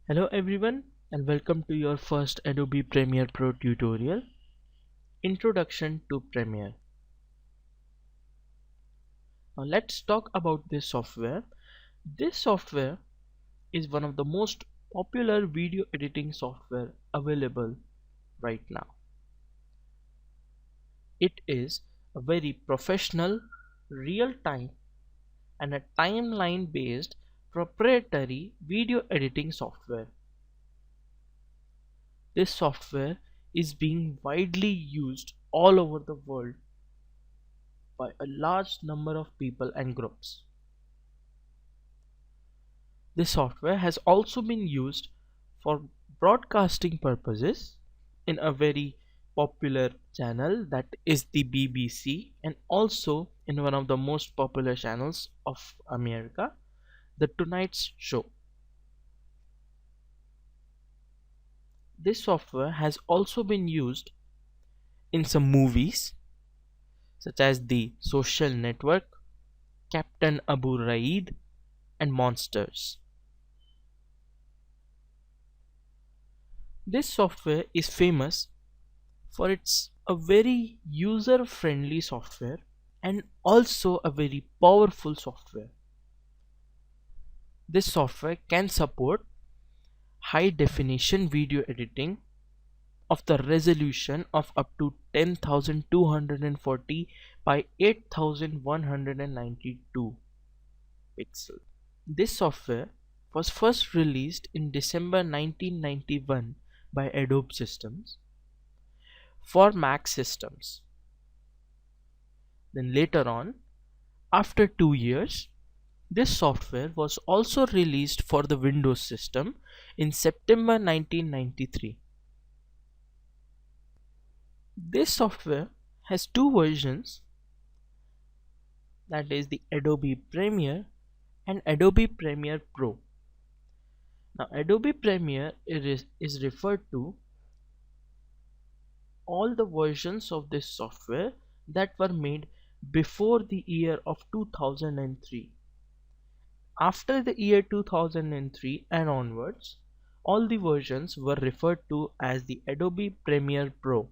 Hello everyone and welcome to your first Adobe Premiere Pro tutorial, Introduction to Premiere. Now let's talk about this software. This software is one of the most popular video editing software available right now. It is a very professional, real-time and a timeline based proprietary video editing software. This software is being widely used all over the world by a large number of people and groups. This software has also been used for broadcasting purposes in a very popular channel, that is the BBC, and also in one of the most popular channels of America, The Tonight Show. This software has also been used in some movies such as The Social Network, Captain Abu Raid, and Monsters. This software is famous for its a very user-friendly software and also a very powerful software. This software can support high definition video editing of the resolution of up to 10,240 by 8,192 pixels. This software was first released in December 1991 by Adobe Systems for Mac systems. Then later on, after 2 years, this software was also released for the Windows system in September 1993. This software has two versions, that is the Adobe Premiere and Adobe Premiere Pro. Now Adobe Premiere is referred to all the versions of this software that were made before the year of 2003. After the year 2003 and onwards, all the versions were referred to as the Adobe Premiere Pro.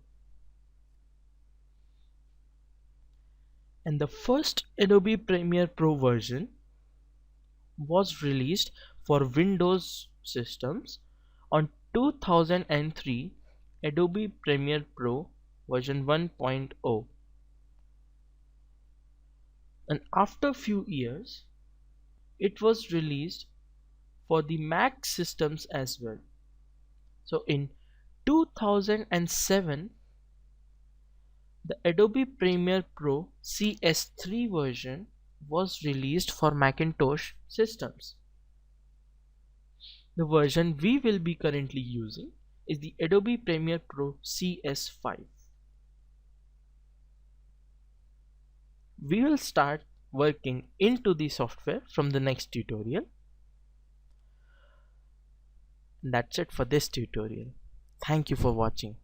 And the first Adobe Premiere Pro version was released for Windows systems on 2003 Adobe Premiere Pro version 1.0. And after few years, it was released for the Mac systems as well. So in 2007, the Adobe Premiere Pro CS3 version was released for Macintosh systems. The version we will be currently using is the Adobe Premiere Pro CS5. We will start working into the software from the next tutorial. That's it for this tutorial. Thank you for watching.